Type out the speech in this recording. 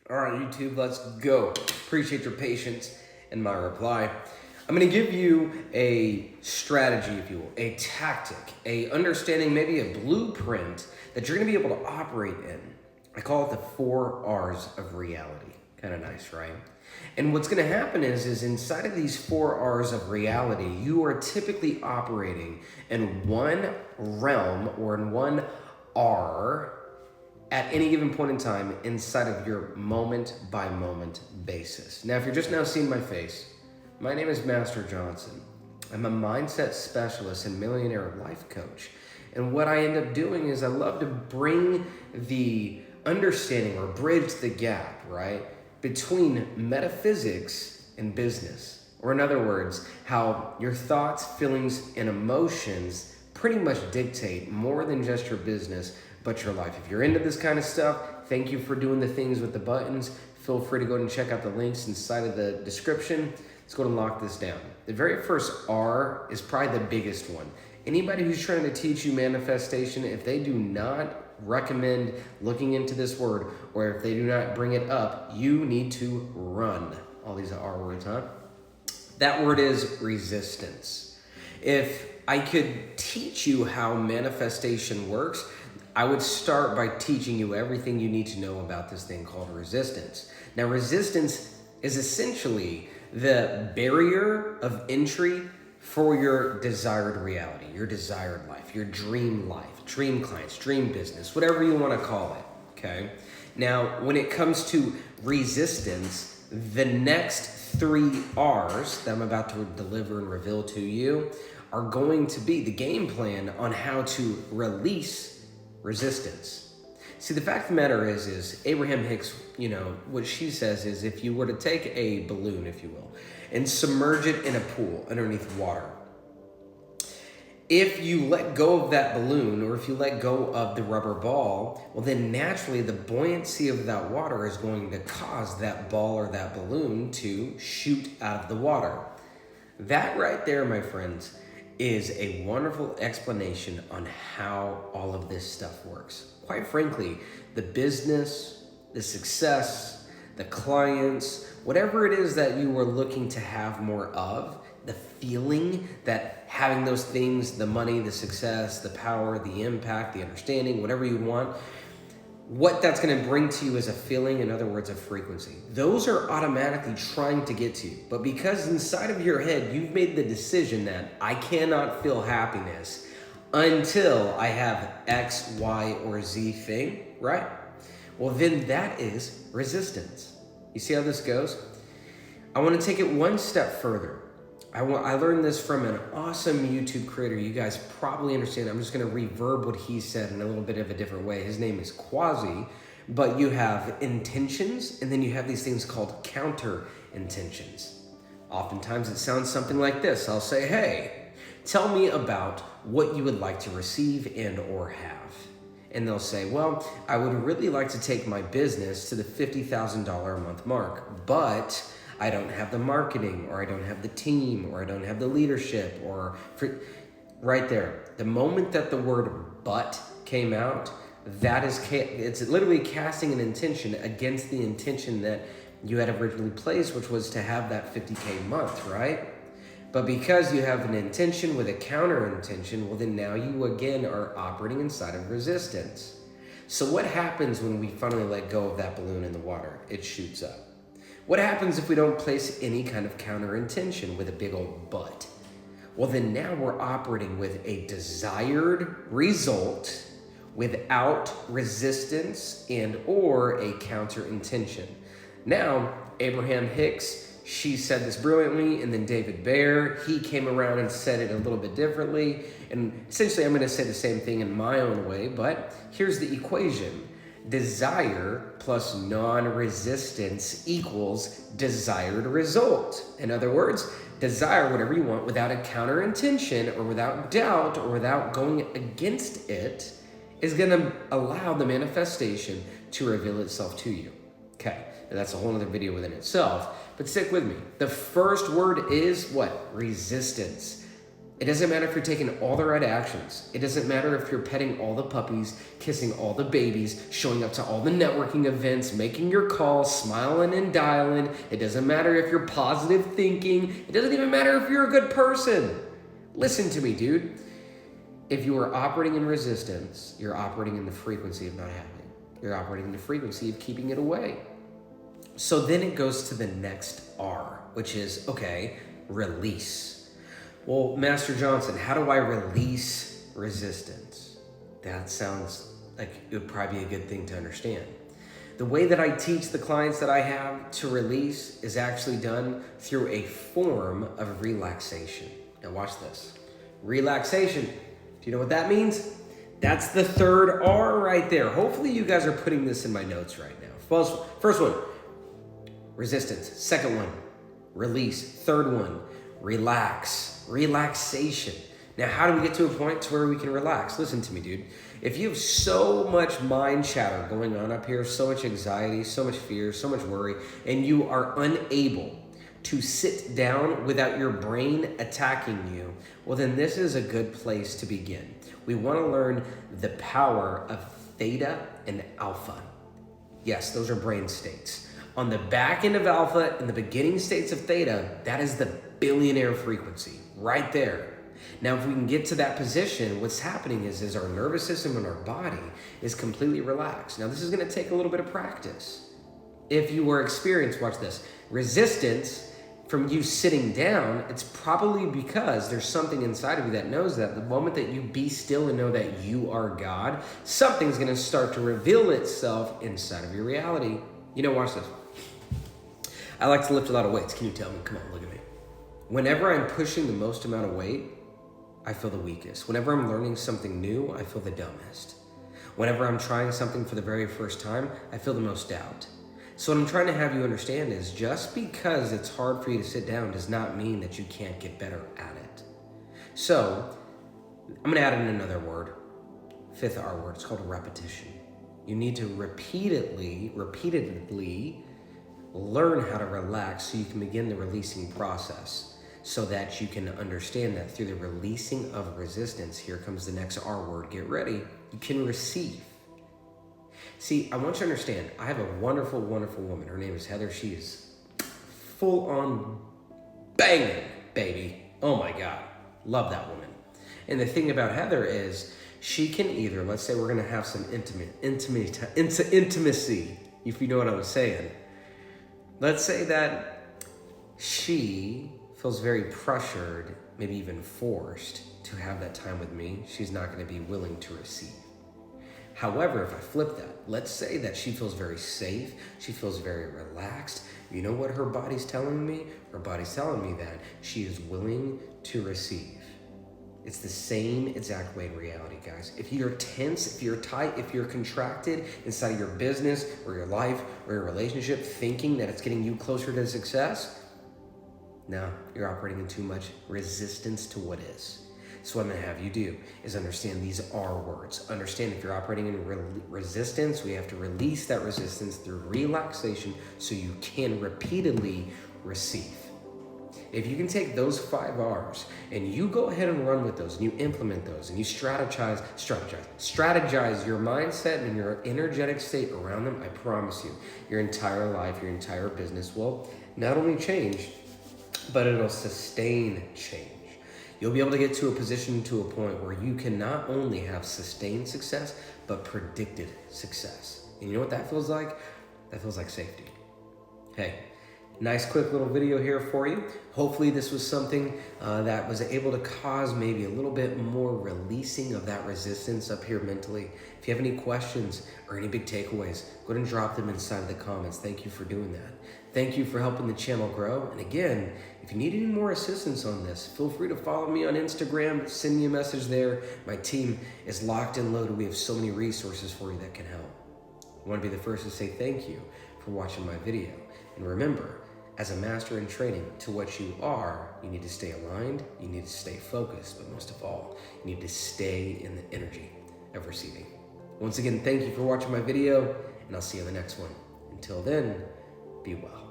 All right, YouTube, let's go. Appreciate your patience in my reply. I'm going to give you a strategy, if you will, a tactic, a understanding, maybe a blueprint that you're going to be able to operate in. I call it the 4 R's of reality. Kind of nice, right? And what's going to happen is inside of these 4 R's of reality, you are typically operating in one realm or in one R at any given point in time inside of your moment by moment basis. Now, if you're just now seeing my face, my name is Master Johnson. I'm a mindset specialist and millionaire life coach. And what I end up doing is I love to bring the understanding or bridge the gap, right, between metaphysics and business. Or in other words, how your thoughts, feelings, and emotions pretty much dictate more than just your business, but your life. If you're into this kind of stuff, thank you for doing the things with the buttons. Feel free to go ahead and check out the links inside of the description. Let's go ahead and lock this down. The very first R is probably the biggest one. Anybody who's trying to teach you manifestation, if they do not recommend looking into this word, or if they do not bring it up, you need to run. All these R words, huh? That word is resistance. If I could teach you how manifestation works, I would start by teaching you everything you need to know about this thing called resistance. Now, resistance is essentially the barrier of entry for your desired reality, your desired life, your dream life, dream clients, dream business, whatever you want to call it, okay? Now, when it comes to resistance, the next 3 R's that I'm about to deliver and reveal to you are going to be the game plan on how to release resistance. See, the fact of the matter is Abraham Hicks, what she says is if you were to take a balloon, if you will, and submerge it in a pool underneath water, if you let go of that balloon or if you let go of the rubber ball, well, then naturally the buoyancy of that water is going to cause that ball or that balloon to shoot out of the water. That right there, my friends, is a wonderful explanation on how all of this stuff works. Quite frankly, the business, the success, the clients, whatever it is that you are looking to have more of, the feeling that having those things, the money, the success, the power, the impact, the understanding, whatever you want, what that's going to bring to you is a feeling, in other words, a frequency. Those are automatically trying to get to you. But because inside of your head, you've made the decision that I cannot feel happiness until I have X, Y, or Z thing, right? Well, then that is resistance. You see how this goes? I want to take it one step further. I learned this from an awesome YouTube creator. You guys probably understand. I'm just going to reverb what he said in a little bit of a different way. His name is Quasi, but you have intentions, and then you have these things called counter intentions. Oftentimes it sounds something like this. I'll say, hey, tell me about what you would like to receive and or have. And they'll say, well, I would really like to take my business to the $50,000 a month mark, but I don't have the marketing, or I don't have the team, or I don't have the leadership, right there. The moment that the word but came out, it's literally casting an intention against the intention that you had originally placed, which was to have that 50K month, right? But because you have an intention with a counter intention, well, then now you again are operating inside of resistance. So what happens when we finally let go of that balloon in the water? It shoots up. What happens if we don't place any kind of counter intention with a big old but? Well, then now we're operating with a desired result without resistance and or a counter intention. Now, Abraham Hicks, she said this brilliantly, and then David Bayer, he came around and said it a little bit differently. And essentially, I'm going to say the same thing in my own way, but here's the equation. Desire plus non-resistance equals desired result. In other words, desire whatever you want without a counter intention or without doubt or without going against it is going to allow the manifestation to reveal itself to you. Okay, and that's a whole other video within itself, but stick with me. The first word is what? Resistance. It doesn't matter if you're taking all the right actions. It doesn't matter if you're petting all the puppies, kissing all the babies, showing up to all the networking events, making your calls, smiling and dialing. It doesn't matter if you're positive thinking. It doesn't even matter if you're a good person. Listen to me, dude. If you are operating in resistance, you're operating in the frequency of not having. You're operating in the frequency of keeping it away. So then it goes to the next R, which is, okay, release. Well, Master Johnson, how do I release resistance? That sounds like it would probably be a good thing to understand. The way that I teach the clients that I have to release is actually done through a form of relaxation. Now watch this. Relaxation. Do you know what that means? That's the third R right there. Hopefully you guys are putting this in my notes right now. First one, resistance. Second one, release. Third one, relax. Relaxation. Now, how do we get to a point to where we can relax? Listen to me, dude. If you have so much mind chatter going on up here, so much anxiety, so much fear, so much worry, and you are unable to sit down without your brain attacking you, well, then this is a good place to begin. We want to learn the power of theta and alpha. Yes, those are brain states. On the back end of alpha and the beginning states of theta, that is the billionaire frequency right there. Now, if we can get to that position, what's happening is our nervous system and our body is completely relaxed. Now, this is going to take a little bit of practice. If you were experienced, watch this, resistance from you sitting down, it's probably because there's something inside of you that knows that the moment that you be still and know that you are God, something's going to start to reveal itself inside of your reality. You know, watch this. I like to lift a lot of weights. Can you tell me? Come on, look at me. Whenever I'm pushing the most amount of weight, I feel the weakest. Whenever I'm learning something new, I feel the dumbest. Whenever I'm trying something for the very first time, I feel the most doubt. So what I'm trying to have you understand is just because it's hard for you to sit down does not mean that you can't get better at it. So I'm going to add in another word, fifth R word. It's called repetition. You need to repeatedly learn how to relax so you can begin the releasing process, so that you can understand that through the releasing of resistance, here comes the next R word, get ready, you can receive. See, I want you to understand, I have a wonderful, wonderful woman. Her name is Heather. She is full on banging, baby. Oh my God, love that woman. And the thing about Heather is she can either, let's say we're gonna have some intimacy, if you know what I'm saying. Let's say that she feels very pressured, maybe even forced to have that time with me. She's not going to be willing to receive. However, if I flip that, let's say that she feels very safe, she feels very relaxed. You know what her body's telling me? Her body's telling me that she is willing to receive. It's the same exact way in reality, guys. If you're tense, if you're tight, if you're contracted inside of your business or your life or your relationship, thinking that it's getting you closer to success, no, you're operating in too much resistance to what is. So what I'm gonna have you do is understand these R words. Understand if you're operating in resistance, we have to release that resistance through relaxation so you can repeatedly receive. If you can take those 5 R's and you go ahead and run with those and you implement those and you strategize your mindset and your energetic state around them, I promise you, your entire life, your entire business will not only change, but it'll sustain change. You'll be able to get to a position, to a point where you can not only have sustained success, but predicted success. And you know what that feels like? That feels like safety. Hey, nice quick little video here for you. Hopefully this was something that was able to cause maybe a little bit more releasing of that resistance up here mentally. If you have any questions or any big takeaways, go ahead and drop them inside the comments. Thank you for doing that. Thank you for helping the channel grow. And again, if you need any more assistance on this, feel free to follow me on Instagram, send me a message there. My team is locked and loaded. We have so many resources for you that can help. I want to be the first to say thank you for watching my video. And remember, as a master in training to what you are, you need to stay aligned, you need to stay focused, but most of all, you need to stay in the energy of receiving. Once again, thank you for watching my video, and I'll see you in the next one. Until then, be well.